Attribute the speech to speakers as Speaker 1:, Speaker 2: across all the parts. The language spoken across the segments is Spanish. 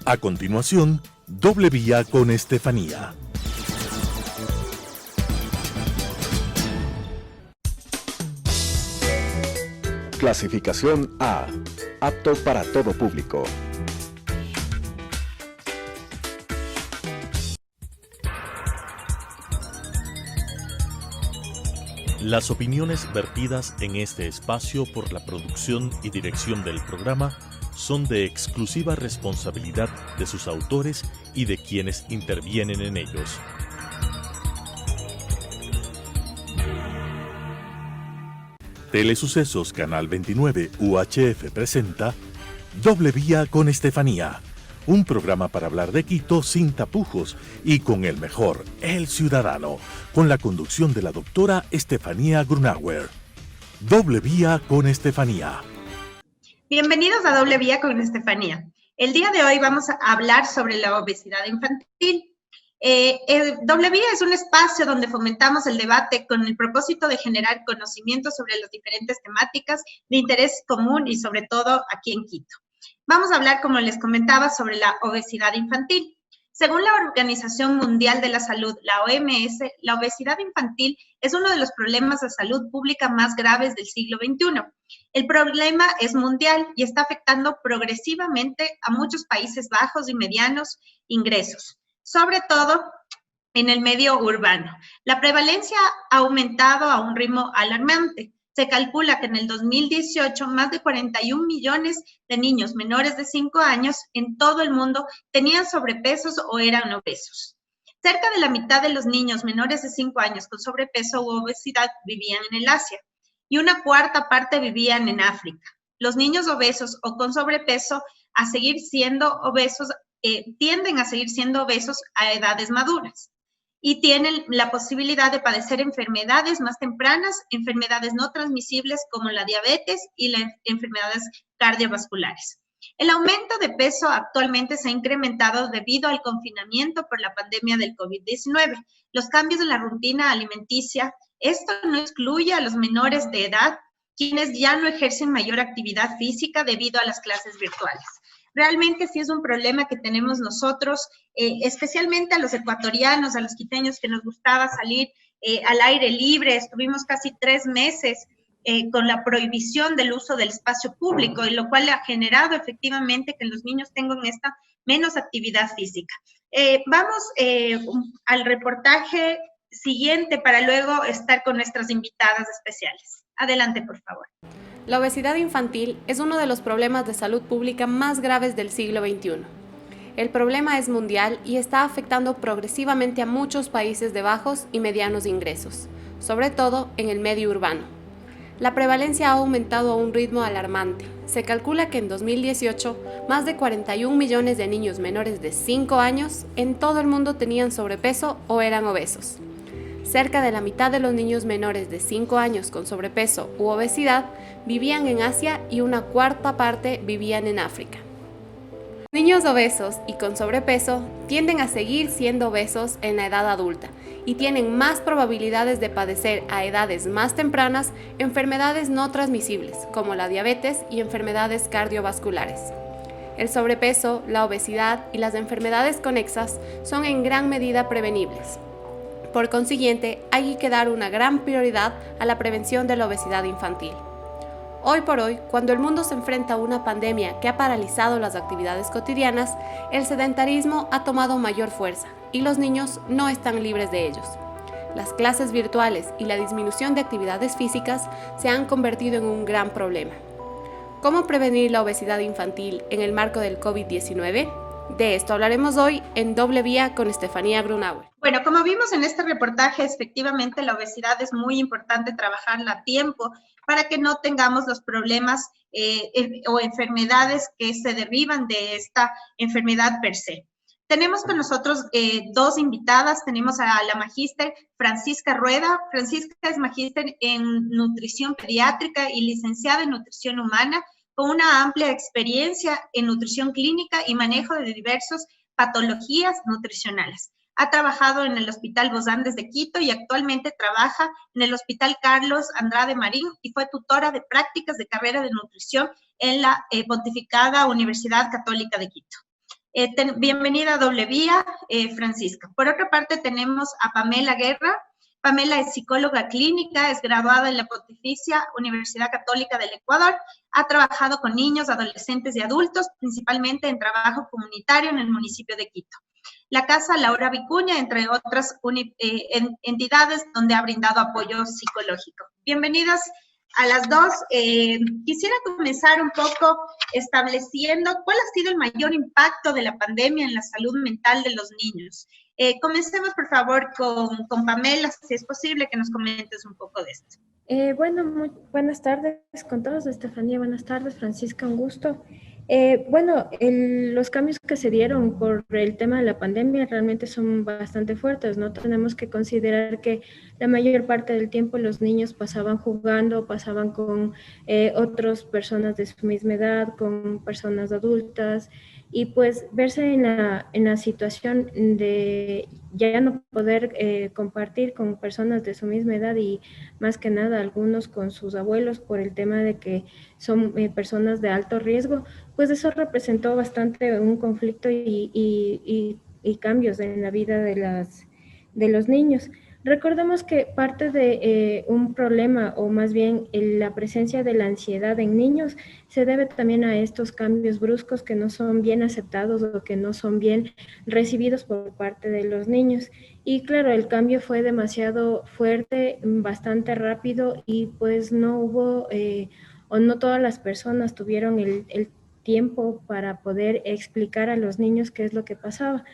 Speaker 1: A continuación, Doble Vía con Estefanía.
Speaker 2: Clasificación A. Apto para todo público.
Speaker 1: Las opiniones vertidas en este espacio por la producción y dirección del programa son de exclusiva responsabilidad de sus autores y de quienes intervienen en ellos. Telesucesos Canal 29 UHF presenta Doble Vía con Estefanía, un programa para hablar de Quito sin tapujos y con el mejor, el ciudadano, con la conducción de la doctora Estefanía Grunauer. Doble Vía con Estefanía.
Speaker 3: Bienvenidos a Doble Vía con Estefanía. El día de hoy vamos a hablar sobre la obesidad infantil. Doble Vía es un espacio donde fomentamos el debate con el propósito de generar conocimiento sobre las diferentes temáticas de interés común y sobre todo aquí en Quito. Vamos a hablar, como les comentaba, sobre la obesidad infantil. Según la Organización Mundial de la Salud, la OMS, la obesidad infantil es uno de los problemas de salud pública más graves del siglo XXI. El problema es mundial y está afectando progresivamente a muchos países bajos y medianos ingresos, sobre todo en el medio urbano. La prevalencia ha aumentado a un ritmo alarmante. Se calcula que en el 2018 más de 41 millones de niños menores de 5 años en todo el mundo tenían sobrepesos o eran obesos. Cerca de la mitad de los niños menores de 5 años con sobrepeso u obesidad vivían en el Asia y una cuarta parte vivían en África. Los niños obesos o con sobrepeso a seguir siendo obesos tienden a seguir siendo obesos a edades maduras y tienen la posibilidad de padecer enfermedades más tempranas, enfermedades no transmisibles como la diabetes y las enfermedades cardiovasculares. El aumento de peso actualmente se ha incrementado debido al confinamiento por la pandemia del COVID-19, los cambios en la rutina alimenticia. Esto no excluye a los menores de edad, quienes ya no ejercen mayor actividad física debido a las clases virtuales. Realmente sí es un problema que tenemos nosotros, especialmente a los ecuatorianos, a los quiteños que nos gustaba salir al aire libre. Estuvimos casi 3 meses con la prohibición del uso del espacio público, y lo cual ha generado efectivamente que los niños tengan esta menos actividad física. Vamos al reportaje siguiente para luego estar con nuestras invitadas especiales. Adelante, por favor.
Speaker 4: La obesidad infantil es uno de los problemas de salud pública más graves del siglo XXI. El problema es mundial y está afectando progresivamente a muchos países de bajos y medianos ingresos, sobre todo en el medio urbano. La prevalencia ha aumentado a un ritmo alarmante. Se calcula que en 2018, más de 41 millones de niños menores de 5 años en todo el mundo tenían sobrepeso o eran obesos. Cerca de la mitad de los niños menores de 5 años con sobrepeso u obesidad vivían en Asia y una cuarta parte vivían en África. Niños obesos y con sobrepeso tienden a seguir siendo obesos en la edad adulta y tienen más probabilidades de padecer a edades más tempranas enfermedades no transmisibles como la diabetes y enfermedades cardiovasculares. El sobrepeso, la obesidad y las enfermedades conexas son en gran medida prevenibles. Por consiguiente, hay que dar una gran prioridad a la prevención de la obesidad infantil. Hoy por hoy, cuando el mundo se enfrenta a una pandemia que ha paralizado las actividades cotidianas, el sedentarismo ha tomado mayor fuerza y los niños no están libres de ellos. Las clases virtuales y la disminución de actividades físicas se han convertido en un gran problema. ¿Cómo prevenir la obesidad infantil en el marco del COVID-19? De esto hablaremos hoy en Doble Vía con Estefanía Grunauer.
Speaker 3: Bueno, como vimos en este reportaje, efectivamente la obesidad es muy importante trabajarla a tiempo para que no tengamos los problemas o enfermedades que se derivan de esta enfermedad per se. Tenemos con nosotros 2 invitadas. Tenemos a la magíster Francisca Rueda. Francisca es magíster en nutrición pediátrica y licenciada en nutrición humana, con una amplia experiencia en nutrición clínica y manejo de diversas patologías nutricionales. Ha trabajado en el Hospital Los Andes de Quito y actualmente trabaja en el Hospital Carlos Andrade Marín y fue tutora de prácticas de carrera de nutrición en la Pontificada Universidad Católica de Quito. Bienvenida a Doble Vía, Francisca. Por otra parte, tenemos a Pamela Guerra. Pamela es psicóloga clínica, es graduada en la Pontificia Universidad Católica del Ecuador, ha trabajado con niños, adolescentes y adultos, principalmente en trabajo comunitario en el municipio de Quito. La Casa Laura Vicuña, entre otras entidades donde ha brindado apoyo psicológico. Bienvenidas a las dos. Quisiera comenzar un poco estableciendo cuál ha sido el mayor impacto de la pandemia en la salud mental de los niños. Comencemos, por favor, con Pamela, si es posible que nos comentes un poco de esto.
Speaker 5: Bueno, muy buenas tardes con todos, Estefanía. Buenas tardes, Francisca, un gusto. Los cambios que se dieron por el tema de la pandemia realmente son bastante fuertes, ¿no? Tenemos que considerar que la mayor parte del tiempo los niños pasaban jugando, pasaban con otras personas de su misma edad, con personas adultas, y pues verse en la situación de ya no poder compartir con personas de su misma edad y más que nada algunos con sus abuelos por el tema de que son personas de alto riesgo, pues eso representó bastante un conflicto y cambios en la vida de los niños. Recordemos que parte de un problema, o más bien la presencia de la ansiedad en niños, se debe también a estos cambios bruscos que no son bien aceptados o que no son bien recibidos por parte de los niños. Y claro, el cambio fue demasiado fuerte, bastante rápido, y pues no hubo, o no todas las personas tuvieron el tiempo para poder explicar a los niños qué es lo que pasaba.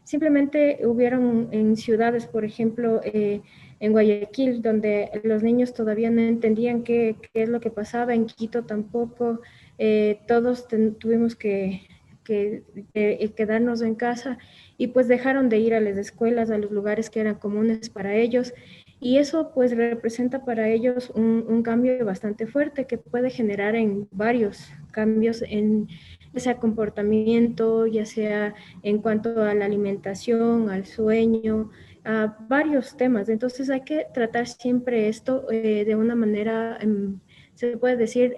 Speaker 5: Simplemente hubieron en ciudades, por ejemplo, en Guayaquil, donde los niños todavía no entendían qué es lo que pasaba, en Quito tampoco, todos tuvimos que quedarnos en casa y pues dejaron de ir a las escuelas, a los lugares que eran comunes para ellos, y eso pues representa para ellos un cambio bastante fuerte que puede generar en varios cambios en ya sea comportamiento, ya sea en cuanto a la alimentación, al sueño, a varios temas. Entonces hay que tratar siempre esto de una manera, se puede decir,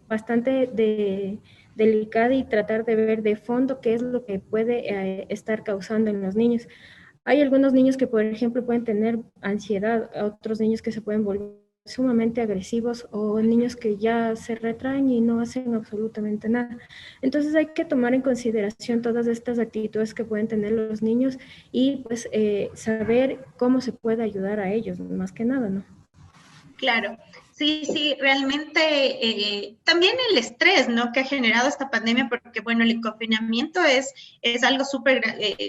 Speaker 5: bastante delicada, y tratar de ver de fondo qué es lo que puede estar causando en los niños. Hay algunos niños que, por ejemplo, pueden tener ansiedad, otros niños que se pueden volver sumamente agresivos, o niños que ya se retraen y no hacen absolutamente nada. Entonces hay que tomar en consideración todas estas actitudes que pueden tener los niños y pues saber cómo se puede ayudar a ellos, más que nada, ¿no?
Speaker 3: Claro, sí, realmente también el estrés, ¿no?, que ha generado esta pandemia, porque, bueno, el confinamiento es algo súper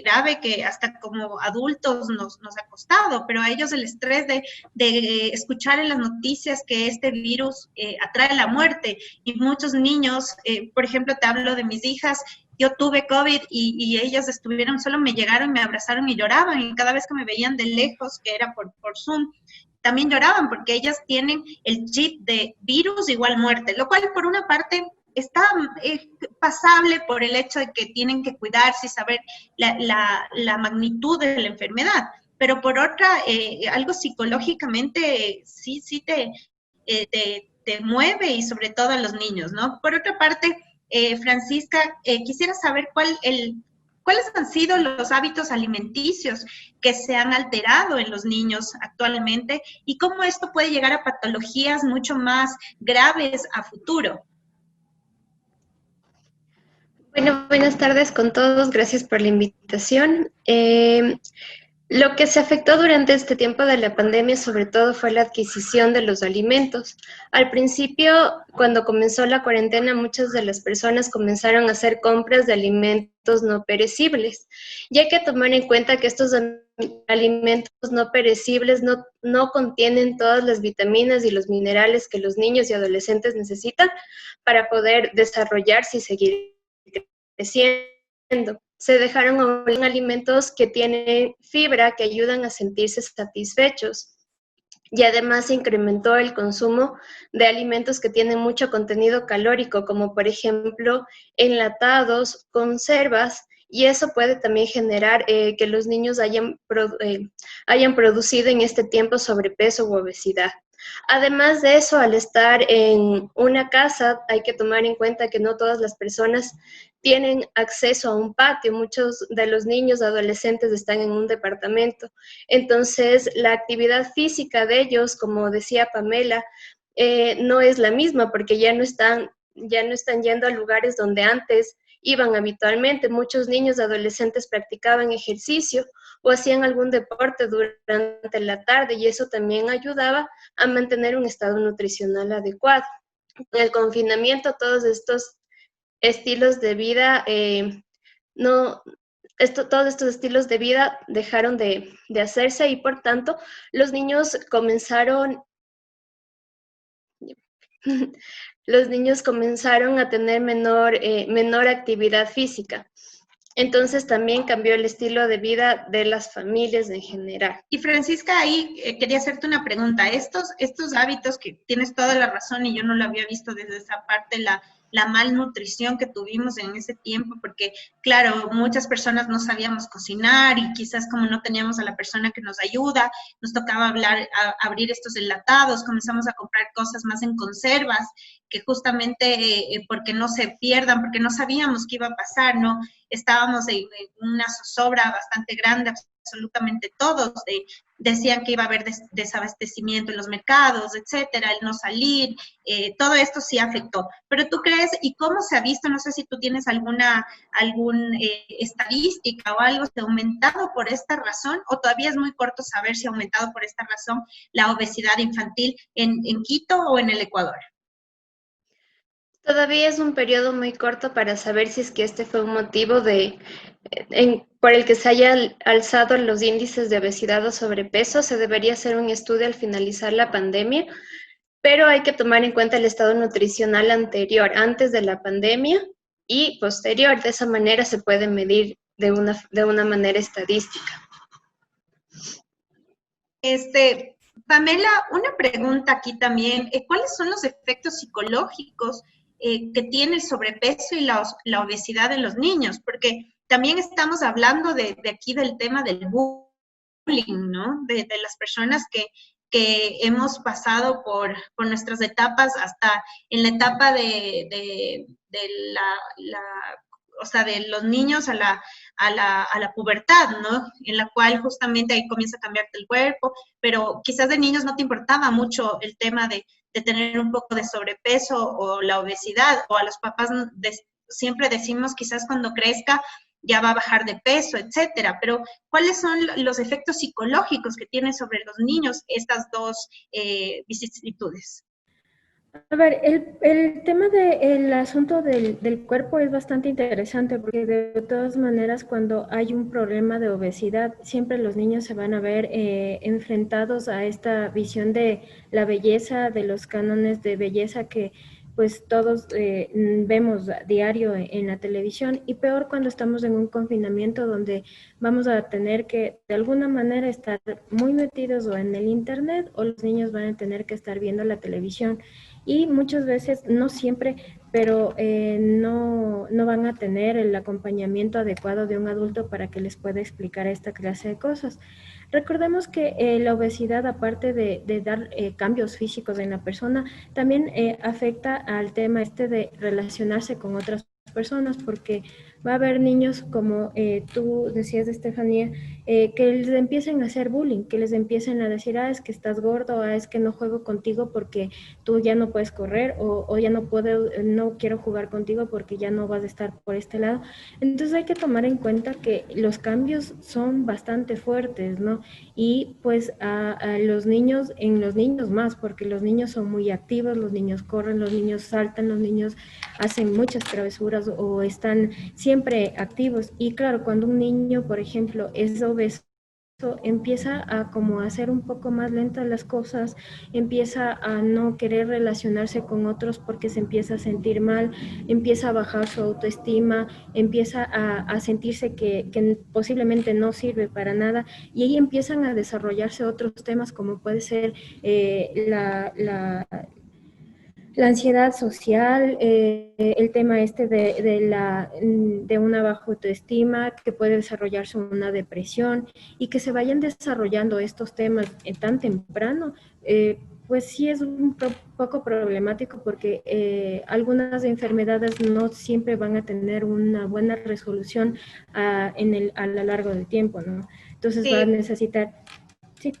Speaker 3: grave que hasta como adultos nos ha costado, pero a ellos el estrés de escuchar en las noticias que este virus atrae la muerte, y muchos niños, por ejemplo, te hablo de mis hijas. Yo tuve COVID y ellos estuvieron, solo me llegaron, me abrazaron y lloraban, y cada vez que me veían de lejos, que era por Zoom, también lloraban, porque ellas tienen el chip de virus igual muerte, lo cual por una parte está pasable por el hecho de que tienen que cuidarse y saber la magnitud de la enfermedad, pero por otra, algo psicológicamente sí te mueve, y sobre todo a los niños, ¿no? Por otra parte, Francisca, quisiera saber ¿cuáles han sido los hábitos alimenticios que se han alterado en los niños actualmente, y cómo esto puede llegar a patologías mucho más graves a futuro?
Speaker 6: Bueno, buenas tardes con todos. Gracias por la invitación. Lo que se afectó durante este tiempo de la pandemia sobre todo fue la adquisición de los alimentos. Al principio, cuando comenzó la cuarentena, muchas de las personas comenzaron a hacer compras de alimentos no perecibles. Y hay que tomar en cuenta que estos alimentos no perecibles no contienen todas las vitaminas y los minerales que los niños y adolescentes necesitan para poder desarrollarse y seguir creciendo. Se dejaron alimentos que tienen fibra, que ayudan a sentirse satisfechos. Y además se incrementó el consumo de alimentos que tienen mucho contenido calórico, como por ejemplo enlatados, conservas, y eso puede también generar que los niños hayan producido en este tiempo sobrepeso u obesidad. Además de eso, al estar en una casa, hay que tomar en cuenta que no todas las personas tienen acceso a un patio. Muchos de los niños, adolescentes están en un departamento. Entonces, la actividad física de ellos, como decía Pamela, no es la misma porque ya no están yendo a lugares donde antes iban habitualmente. Muchos niños y adolescentes practicaban ejercicio o hacían algún deporte durante la tarde y eso también ayudaba a mantener un estado nutricional adecuado. En el confinamiento, todos estos estilos de vida, todos estos estilos de vida dejaron de hacerse y por tanto los niños comenzaron los niños comenzaron a tener menor actividad física. Entonces también cambió el estilo de vida de las familias en general.
Speaker 3: Y Francisca, ahí quería hacerte una pregunta. Estos hábitos que tienes toda la razón y yo no lo había visto desde esa parte, la malnutrición que tuvimos en ese tiempo, porque claro, muchas personas no sabíamos cocinar y quizás como no teníamos a la persona que nos ayuda, nos tocaba abrir estos enlatados, comenzamos a comprar cosas más en conservas, que justamente porque no se pierdan, porque no sabíamos qué iba a pasar, ¿no? Estábamos en una zozobra bastante grande, absolutamente todos, decían que iba a haber desabastecimiento en los mercados, etcétera, el no salir, todo esto sí afectó. Pero tú crees, ¿y cómo se ha visto? No sé si tú tienes alguna estadística o algo, ¿se ha aumentado por esta razón? ¿O todavía es muy corto saber si ha aumentado por esta razón la obesidad infantil en Quito o en el Ecuador?
Speaker 6: Todavía es un periodo muy corto para saber si es que este fue un motivo por el que se haya alzado los índices de obesidad o sobrepeso. Se debería hacer un estudio al finalizar la pandemia, pero hay que tomar en cuenta el estado nutricional anterior, antes de la pandemia y posterior. De esa manera se puede medir de una manera estadística.
Speaker 3: Pamela, una pregunta aquí también. ¿Cuáles son los efectos psicológicos que tiene el sobrepeso y la obesidad en los niños? Porque también estamos hablando de aquí del tema del bullying, ¿no? De las personas que hemos pasado por nuestras etapas, hasta en la etapa de o sea, de los niños a la pubertad, ¿no? En la cual justamente ahí comienza a cambiarte el cuerpo, pero quizás de niños no te importaba mucho el tema de tener un poco de sobrepeso o la obesidad, o a los papás siempre decimos quizás cuando crezca ya va a bajar de peso, etcétera, pero ¿cuáles son los efectos psicológicos que tienen sobre los niños estas dos vicisitudes?
Speaker 5: A ver, el tema del asunto del cuerpo es bastante interesante porque de todas maneras cuando hay un problema de obesidad, siempre los niños se van a ver enfrentados a esta visión de la belleza, de los cánones de belleza que pues todos vemos diario en la televisión y peor cuando estamos en un confinamiento donde vamos a tener que de alguna manera estar muy metidos o en el internet o los niños van a tener que estar viendo la televisión. Y muchas veces, no siempre, pero no van a tener el acompañamiento adecuado de un adulto para que les pueda explicar esta clase de cosas. Recordemos que la obesidad, aparte de dar cambios físicos en la persona, también afecta al tema de relacionarse con otras personas, porque va a haber niños, como tú decías, Estefanía, que les empiecen a hacer bullying, que les empiecen a decir, es que estás gordo, es que no juego contigo porque tú ya no puedes correr, o ya no quiero jugar contigo porque ya no vas a estar por este lado. Entonces hay que tomar en cuenta que los cambios son bastante fuertes, ¿no? Y pues a los niños, en los niños más, porque los niños son muy activos, los niños corren, los niños saltan, los niños hacen muchas travesuras o están siempre activos. Y claro, cuando un niño, por ejemplo, es obeso, empieza a como hacer un poco más lentas las cosas, empieza a no querer relacionarse con otros porque se empieza a sentir mal, empieza a bajar su autoestima, empieza a sentirse que posiblemente no sirve para nada, y ahí empiezan a desarrollarse otros temas como puede ser la ansiedad social, el tema de una baja autoestima, que puede desarrollarse una depresión, y que se vayan desarrollando estos temas tan temprano, pues sí es un poco problemático porque algunas enfermedades no siempre van a tener una buena resolución a lo largo del tiempo, ¿no? Entonces va a
Speaker 3: Sí,
Speaker 5: necesitar, sí.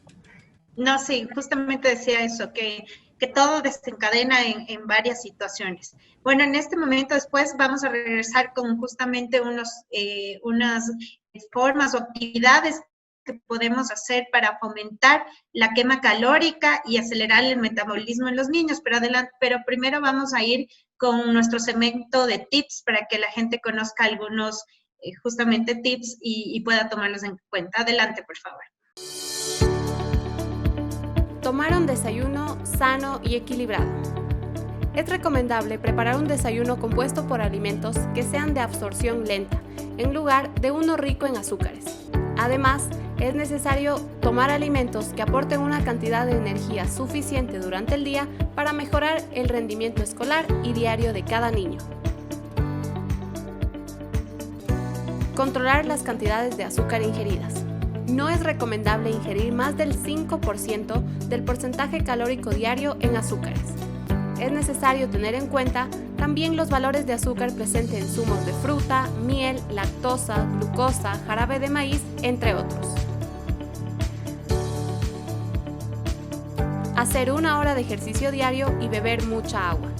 Speaker 3: no, sí, justamente decía eso, que todo desencadena en varias situaciones. Bueno, en este momento después vamos a regresar con justamente unas formas o actividades que podemos hacer para fomentar la quema calórica y acelerar el metabolismo en los niños, pero primero vamos a ir con nuestro segmento de tips para que la gente conozca algunos justamente tips y pueda tomarlos en cuenta. Adelante, por favor.
Speaker 4: Tomar un desayuno sano y equilibrado. Es recomendable preparar un desayuno compuesto por alimentos que sean de absorción lenta, en lugar de uno rico en azúcares. Además, es necesario tomar alimentos que aporten una cantidad de energía suficiente durante el día para mejorar el rendimiento escolar y diario de cada niño. Controlar las cantidades de azúcar ingeridas. No es recomendable ingerir más del 5% del porcentaje calórico diario en azúcares. Es necesario tener en cuenta también los valores de azúcar presentes en zumos de fruta, miel, lactosa, glucosa, jarabe de maíz, entre otros. Hacer 1 hora de ejercicio diario y beber mucha agua.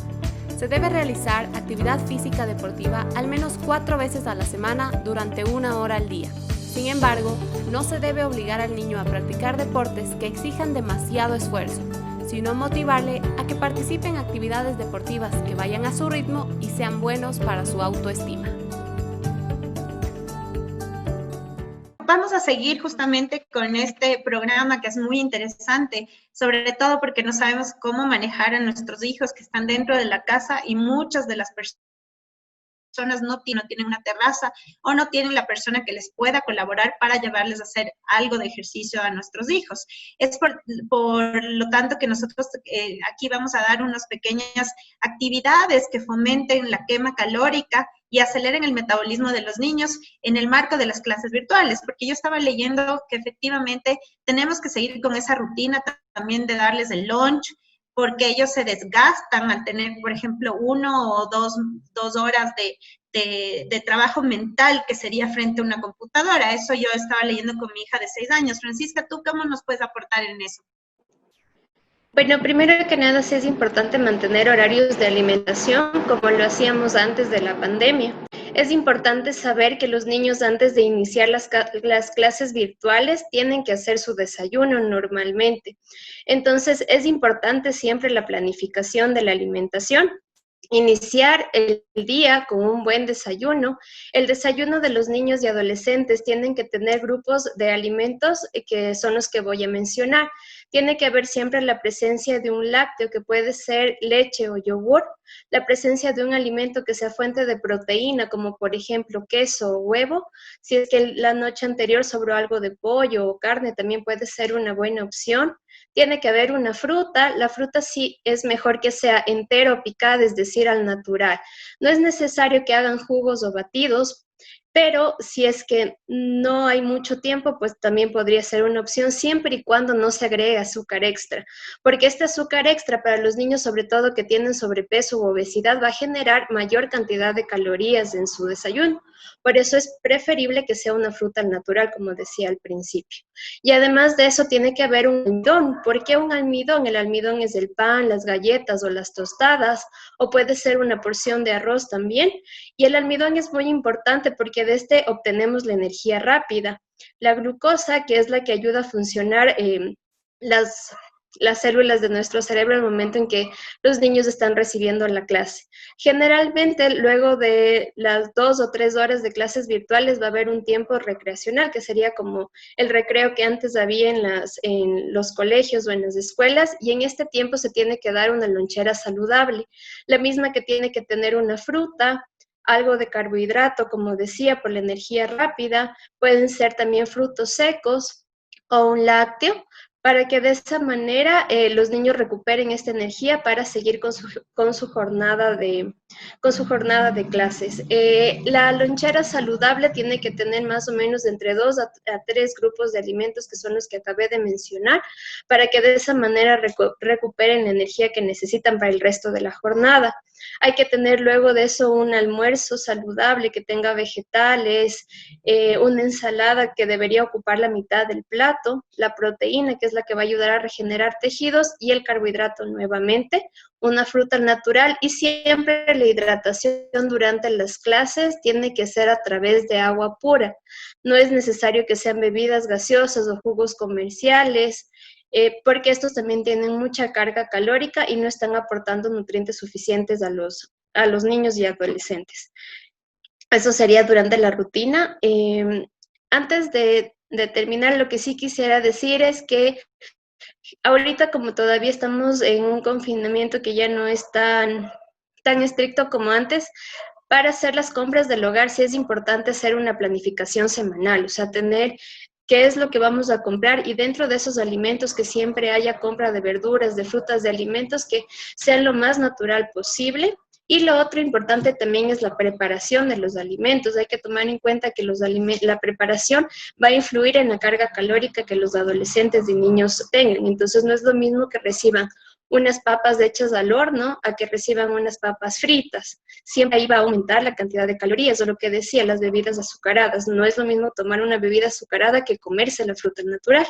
Speaker 4: Se debe realizar actividad física deportiva al menos 4 veces a la semana durante 1 hora al día. Sin embargo, no se debe obligar al niño a practicar deportes que exijan demasiado esfuerzo, sino motivarle a que participe en actividades deportivas que vayan a su ritmo y sean buenos para su autoestima.
Speaker 3: Vamos a seguir justamente con este programa que es muy interesante, sobre todo porque no sabemos cómo manejar a nuestros hijos que están dentro de la casa y muchas de las personas no tienen una terraza o no tienen la persona que les pueda colaborar para llevarles a hacer algo de ejercicio a nuestros hijos. Es por lo tanto que nosotros aquí vamos a dar unas pequeñas actividades que fomenten la quema calórica y aceleren el metabolismo de los niños en el marco de las clases virtuales, porque yo estaba leyendo que efectivamente tenemos que seguir con esa rutina también de darles el lunch, porque ellos se desgastan al tener, por ejemplo, 1 o 2 horas de trabajo mental que sería frente a una computadora. Eso yo estaba leyendo con mi hija de 6 años. Francisca, ¿tú cómo nos puedes aportar en eso?
Speaker 6: Bueno, primero que nada sí es importante mantener horarios de alimentación como lo hacíamos antes de la pandemia. Es importante saber que los niños antes de iniciar las clases virtuales tienen que hacer su desayuno normalmente. Entonces es importante siempre la planificación de la alimentación. Iniciar el día con un buen desayuno. El desayuno de los niños y adolescentes tienen que tener grupos de alimentos que son los que voy a mencionar. Tiene que haber siempre la presencia de un lácteo que puede ser leche o yogur, la presencia de un alimento que sea fuente de proteína, como por ejemplo queso o huevo. Si es que la noche anterior sobró algo de pollo o carne, también puede ser una buena opción. Tiene que haber una fruta. La fruta sí es mejor que sea entera o picada, es decir, al natural. No es necesario que hagan jugos o batidos, pero si es que no hay mucho tiempo, pues también podría ser una opción siempre y cuando no se agregue azúcar extra, porque este azúcar extra para los niños, sobre todo que tienen sobrepeso u obesidad, va a generar mayor cantidad de calorías en su desayuno. Por eso es preferible que sea una fruta natural, como decía al principio. Y además de eso tiene que haber un almidón. ¿Por qué un almidón? El almidón es el pan, las galletas o las tostadas, o puede ser una porción de arroz también. Y el almidón es muy importante porque de este obtenemos la energía rápida. La glucosa, que es la que ayuda a funcionar las células de nuestro cerebro al momento en que los niños están recibiendo la clase. Generalmente, luego de las 2 o 3 horas de clases virtuales va a haber un tiempo recreacional, que sería como el recreo que antes había en los colegios o en las escuelas, y en este tiempo se tiene que dar una lonchera saludable, la misma que tiene que tener una fruta, algo de carbohidrato, como decía, por la energía rápida. Pueden ser también frutos secos o un lácteo, para que de esa manera los niños recuperen esta energía para seguir con su jornada de clases. La lonchera saludable tiene que tener más o menos entre 2 a 3 grupos de alimentos, que son los que acabé de mencionar, para que de esa manera recuperen la energía que necesitan para el resto de la jornada. Hay que tener luego de eso un almuerzo saludable que tenga vegetales, una ensalada que debería ocupar la mitad del plato, la proteína, que es la que va a ayudar a regenerar tejidos, y el carbohidrato nuevamente, una fruta natural, y siempre la hidratación durante las clases tiene que ser a través de agua pura. No es necesario que sean bebidas gaseosas o jugos comerciales, porque estos también tienen mucha carga calórica y no están aportando nutrientes suficientes a los niños y adolescentes. Eso sería durante la rutina. Antes de terminar, lo que sí quisiera decir es que ahorita, como todavía estamos en un confinamiento que ya no es tan estricto como antes, para hacer las compras del hogar sí es importante hacer una planificación semanal, o sea, tener qué es lo que vamos a comprar, y dentro de esos alimentos que siempre haya compra de verduras, de frutas, de alimentos que sean lo más natural posible. Y lo otro importante también es la preparación de los alimentos. Hay que tomar en cuenta que la preparación va a influir en la carga calórica que los adolescentes y niños tengan. Entonces no es lo mismo que reciban unas papas hechas al horno a que reciban unas papas fritas. Siempre ahí va a aumentar la cantidad de calorías, o lo que decía, las bebidas azucaradas. No es lo mismo tomar una bebida azucarada que comerse la fruta natural.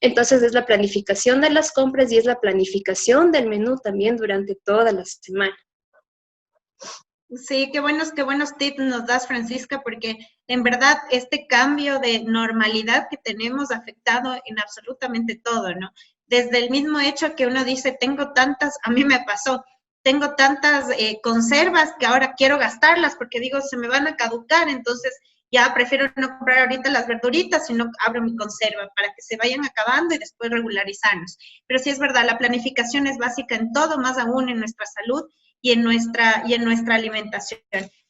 Speaker 6: Entonces es la planificación de las compras y es la planificación del menú también durante toda la semana.
Speaker 3: Sí, qué buenos tips nos das, Francisca, porque en verdad este cambio de normalidad que tenemos ha afectado en absolutamente todo, ¿no? Desde el mismo hecho que uno dice, a mí me pasó, tengo tantas conservas que ahora quiero gastarlas porque digo, se me van a caducar, entonces ya prefiero no comprar ahorita las verduritas, sino abro mi conserva para que se vayan acabando y después regularizarnos. Pero sí es verdad, la planificación es básica en todo, más aún en nuestra salud y en nuestra alimentación.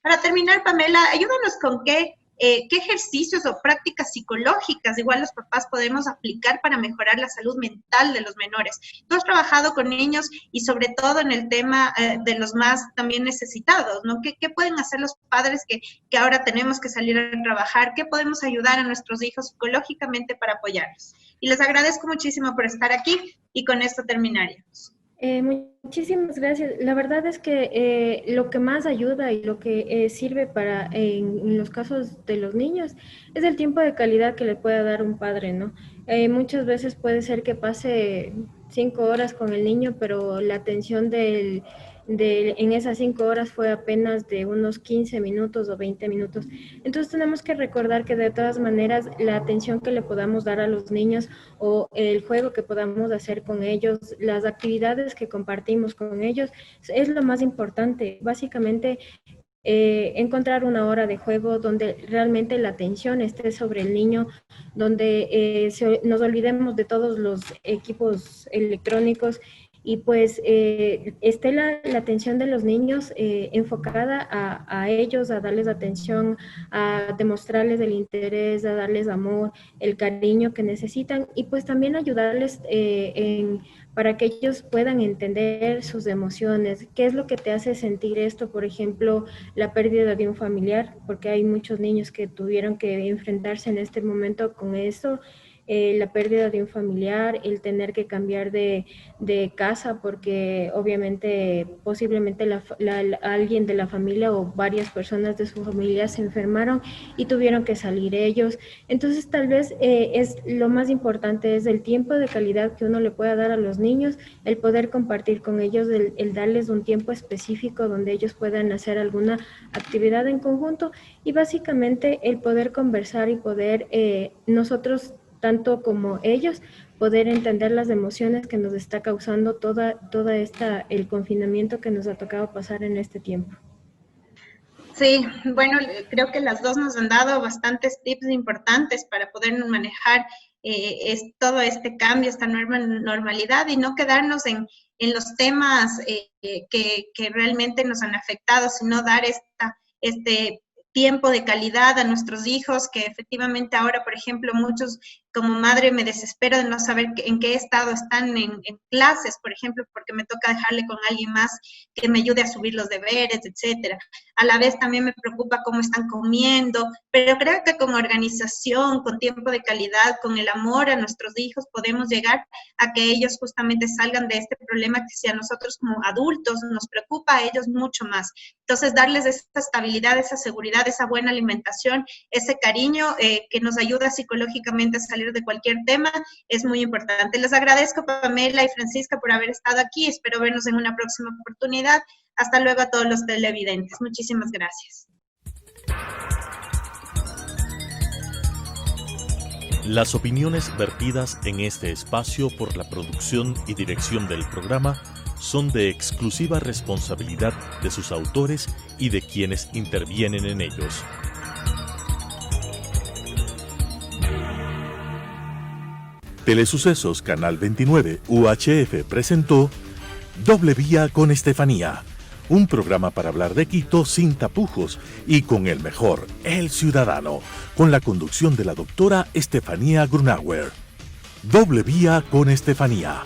Speaker 3: Para terminar, Pamela, ayúdanos con qué ejercicios o prácticas psicológicas igual los papás podemos aplicar para mejorar la salud mental de los menores. Tú has trabajado con niños y sobre todo en el tema de los más también necesitados, ¿no? ¿Qué pueden hacer los padres que ahora tenemos que salir a trabajar? ¿Qué podemos ayudar a nuestros hijos psicológicamente para apoyarlos? Y les agradezco muchísimo por estar aquí y con esto terminaríamos.
Speaker 5: Muchísimas gracias. La verdad es que lo que más ayuda y lo que sirve para en los casos de los niños es el tiempo de calidad que le pueda dar un padre, ¿no? Muchas veces puede ser que pase 5 horas con el niño, pero la atención en esas 5 horas fue apenas de unos 15 minutos o 20 minutos. Entonces tenemos que recordar que de todas maneras la atención que le podamos dar a los niños o el juego que podamos hacer con ellos, las actividades que compartimos con ellos, es lo más importante. Básicamente, encontrar una hora de juego donde realmente la atención esté sobre el niño, donde nos olvidemos de todos los equipos electrónicos y pues esté la atención de los niños enfocada a ellos, a darles atención, a demostrarles el interés, a darles amor, el cariño que necesitan y pues también ayudarles para que ellos puedan entender sus emociones. ¿Qué es lo que te hace sentir esto? Por ejemplo, la pérdida de un familiar, porque hay muchos niños que tuvieron que enfrentarse en este momento con eso. La pérdida de un familiar, el tener que cambiar de casa porque obviamente posiblemente alguien de la familia o varias personas de su familia se enfermaron y tuvieron que salir ellos. Entonces tal vez es lo más importante, es el tiempo de calidad que uno le pueda dar a los niños, el poder compartir con ellos, el darles un tiempo específico donde ellos puedan hacer alguna actividad en conjunto y básicamente el poder conversar y poder nosotros tanto como ellos, poder entender las emociones que nos está causando el confinamiento que nos ha tocado pasar en este tiempo.
Speaker 3: Sí, bueno, creo que las dos nos han dado bastantes tips importantes para poder manejar todo este cambio, esta nueva normalidad y no quedarnos en los temas que realmente nos han afectado, sino dar este tiempo de calidad a nuestros hijos, que efectivamente ahora, por ejemplo, muchos como madre me desespero de no saber en qué estado están en clases, por ejemplo, porque me toca dejarle con alguien más que me ayude a subir los deberes, etcétera. A la vez también me preocupa cómo están comiendo, pero creo que con organización, con tiempo de calidad, con el amor a nuestros hijos, podemos llegar a que ellos justamente salgan de este problema que si a nosotros como adultos nos preocupa, a ellos mucho más. Entonces, darles esa estabilidad, esa seguridad, esa buena alimentación, ese cariño que nos ayuda psicológicamente a salir de cualquier tema, es muy importante. Les agradezco, Pamela y Francisca, por haber estado aquí. Espero vernos en una próxima oportunidad. Hasta luego a todos los televidentes. Muchísimas gracias.
Speaker 1: Las opiniones vertidas en este espacio por la producción y dirección del programa son de exclusiva responsabilidad de sus autores y de quienes intervienen en ellos. Telesucesos Canal 29 UHF presentó Doble Vía con Estefanía, un programa para hablar de Quito sin tapujos y con el mejor, el ciudadano, con la conducción de la doctora Estefanía Grunauer. Doble Vía con Estefanía.